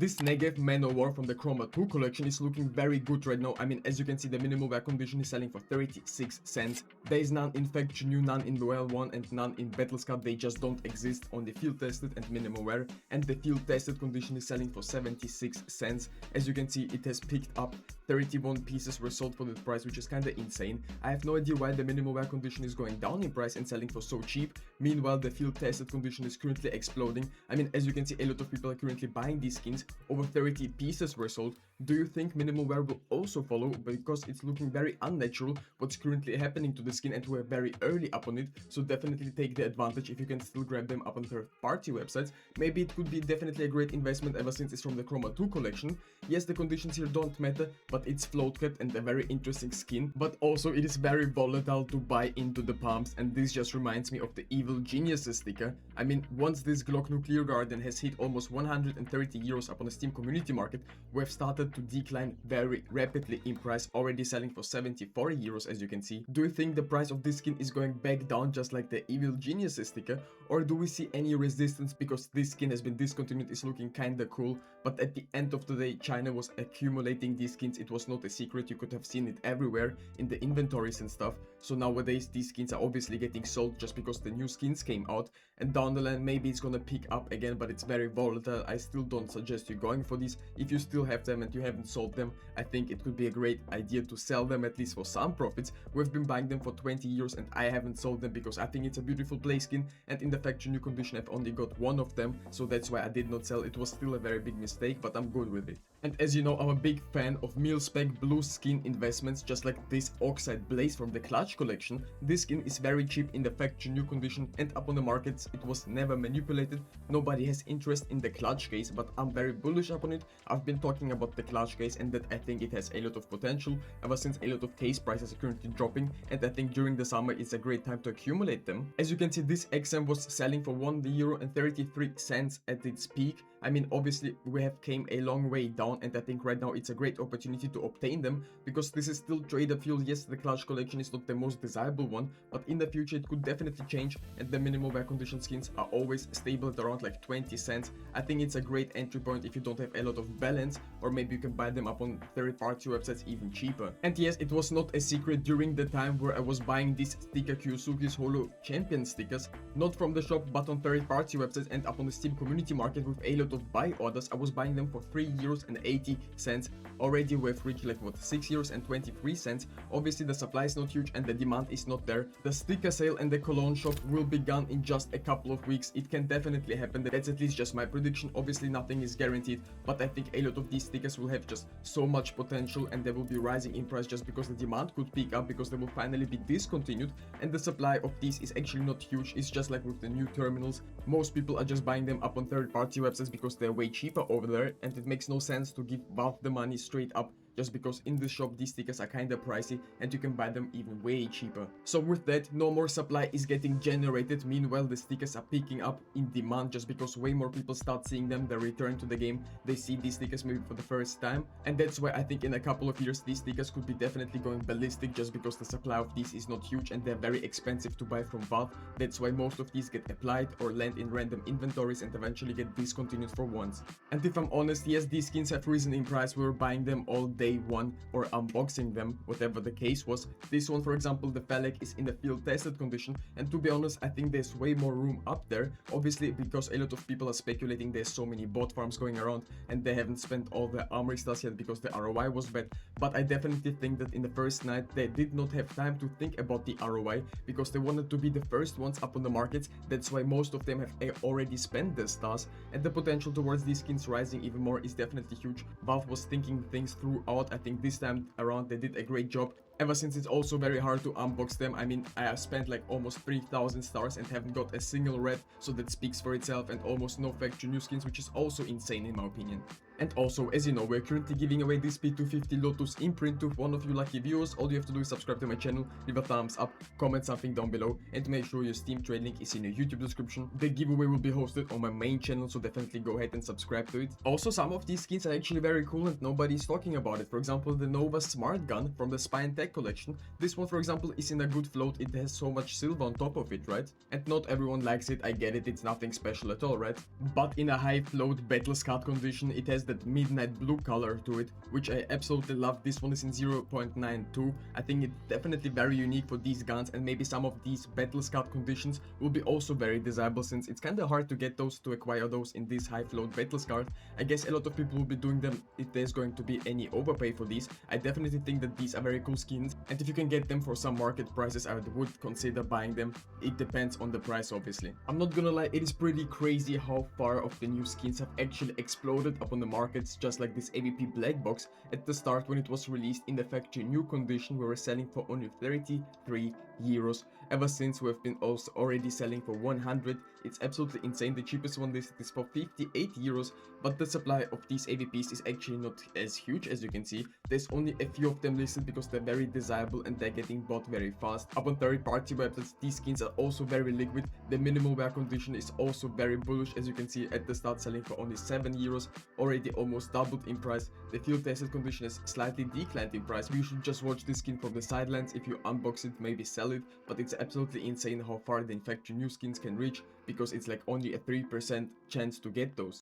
This Negev Man of War from the Chroma 2 collection is looking very good right now. I mean, as you can see, the minimal wear condition is selling for 36 cents. There is none in Faction New, none in Royal 1 and none in Battle Scout. They just don't exist on the field tested and minimal wear. And the field tested condition is selling for 76 cents. As you can see, it has picked up. 31 pieces were sold for that price, which is kinda insane. I have no idea why the minimal wear condition is going down in price and selling for so cheap. Meanwhile, the field tested condition is currently exploding. I mean, as you can see, a lot of people are currently buying these skins. Over 30 pieces were sold. Do you think minimal wear will also follow? Because it's looking very unnatural what's currently happening to the skin, and we're very early up on it, so definitely take the advantage if you can still grab them up on third-party websites. Maybe it could be definitely a great investment ever since it's from the Chroma 2 collection. Yes, the conditions here don't matter, but it's float capped and a very interesting skin, but also it is very volatile to buy into the pumps, and this just reminds me of the Evil Geniuses sticker. I mean, once this Glock Nuclear Garden has hit almost 130 euros up on the Steam community market, we have started to decline very rapidly in price, already selling for 74 euros as you can see. Do you think the price of this skin is going back down just like the Evil Geniuses sticker, or do we see any resistance because this skin has been discontinued? Is looking kinda cool, but at the end of the day, China was accumulating these skins. It was not a secret, you could have seen it everywhere in the inventories and stuff. So nowadays these skins are obviously getting sold just because the new skins came out, and down the line maybe it's gonna pick up again, but it's very volatile. I still don't suggest you going for these. If you still have them and you haven't sold them, I think it could be a great idea to sell them at least for some profits. We've been buying them for 20 years and I haven't sold them because I think it's a beautiful play skin, and in the Faction New condition I've only got one of them, so that's why I did not sell. It was still a very big mistake, but I'm good with it. And as you know, I'm a big fan of mil-spec blue skin investments, just like this Oxide Blaze from the Clutch collection. This skin is very cheap in the Faction New condition, and up on the markets it was never manipulated. Nobody has interest in the Clutch case, but I'm very bullish upon it. I've been talking about the Clutch case and that I think it has a lot of potential ever since a lot of case prices are currently dropping, and I think during the summer it's a great time to accumulate them. As you can see, this XM was selling for €1.33 at its peak. I mean, obviously we have came a long way down, and I think right now it's a great opportunity to obtain them because this is still trader fuel. Yes, the Clutch collection is not the most desirable one, but in the future it could definitely change, and the minimal wear condition skins are always stable at around like 20 cents. I think it's a great entry point if you don't have a lot of balance, or maybe you can buy them up on third-party websites even cheaper. And yes, it was not a secret during the time where I was buying these sticker Kyosuke's Holo Champion stickers, not from the shop but on third-party websites and up on the Steam community market with a lot of buy orders. I was buying them for €3.80. Already we've reached like what, €6.23. Obviously the supply is not huge and the demand is not there. The sticker sale and the cologne shop will be gone in just a couple of weeks. It can definitely happen. That's at least just my prediction. Obviously nothing is guaranteed, but I think a lot of these stickers will have just so much potential, and they will be rising in price just because the demand could pick up because they will finally be discontinued, and the supply of these is actually not huge. It's just like with the new terminals, most people are just buying them up on third-party websites because they're way cheaper over there, and it makes no sense to give Valve the money straight up just because in the shop these stickers are kinda pricey and you can buy them even way cheaper. So with that, no more supply is getting generated. Meanwhile, the stickers are picking up in demand just because way more people start seeing them. They return to the game, they see these stickers maybe for the first time, and that's why I think in a couple of years these stickers could be definitely going ballistic just because the supply of these is not huge and they're very expensive to buy from Valve. That's why most of these get applied or land in random inventories and eventually get discontinued for once. And if I'm honest, yes, these skins have risen in price. We were buying them all day one or unboxing them, whatever the case was. This one, for example, the Phallic, is in the field tested condition, and to be honest, I think there's way more room up there, obviously because a lot of people are speculating there's so many bot farms going around and they haven't spent all the Armory stars yet because the ROI was bad. But I definitely think that in the first night they did not have time to think about the ROI because they wanted to be the first ones up on the markets. That's why most of them have already spent their stars, and the potential towards these skins rising even more is definitely huge. Valve was thinking things throughout. I think this time around they did a great job. Ever since it's also very hard to unbox them. I mean, I have spent like almost 3,000 stars and haven't got a single red, so that speaks for itself, and almost no Faction New skins, which is also insane in my opinion. And also, as you know, we're currently giving away this P250 Lotus imprint to one of you lucky viewers. All you have to do is subscribe to my channel, leave a thumbs up, comment something down below, and make sure your Steam trade link is in your YouTube description. The giveaway will be hosted on my main channel, so definitely go ahead and subscribe to it. Also, some of these skins are actually very cool and nobody's talking about it. For example, the Nova Smart Gun from the Spy and Tech collection. This one, for example, is in a good float. It has so much silver on top of it, right? And not everyone likes it, I get it, it's nothing special at all, right? But in a high float battle scout condition, it has that midnight blue color to it, which I absolutely love. This one is in 0.92. I think it's definitely very unique for these guns, and maybe some of these battle scout conditions will be also very desirable, since it's kind of hard to get those, to acquire those in this high float battle scout. I guess a lot of people will be doing them if there's going to be any overpay for these. I definitely think that these are very cool skins, and if you can get them for some market prices, I would consider buying them. It depends on the price, obviously. I'm not gonna lie, it is pretty crazy how far of the new skins have actually exploded upon the markets, just like this AWP Black Box. At the start, when it was released in the factory new condition, we were selling for only 33 euros. Ever since, we have been also already selling for 100. It's absolutely insane. The cheapest one listed is for 58 euros, but the supply of these AWPs is actually not as huge as you can see. There's only a few of them listed because they're very desirable and they're getting bought very fast. Upon third-party websites, these skins are also very liquid. The minimal wear condition is also very bullish, as you can see. At the start, selling for only 7 euros, already almost doubled in price. The field tested condition has slightly declined in price. You should just watch this skin from the sidelines. If you unbox it, maybe sell it, but it's absolutely insane how far the factory new skins can reach, because it's like only a 3% chance to get those.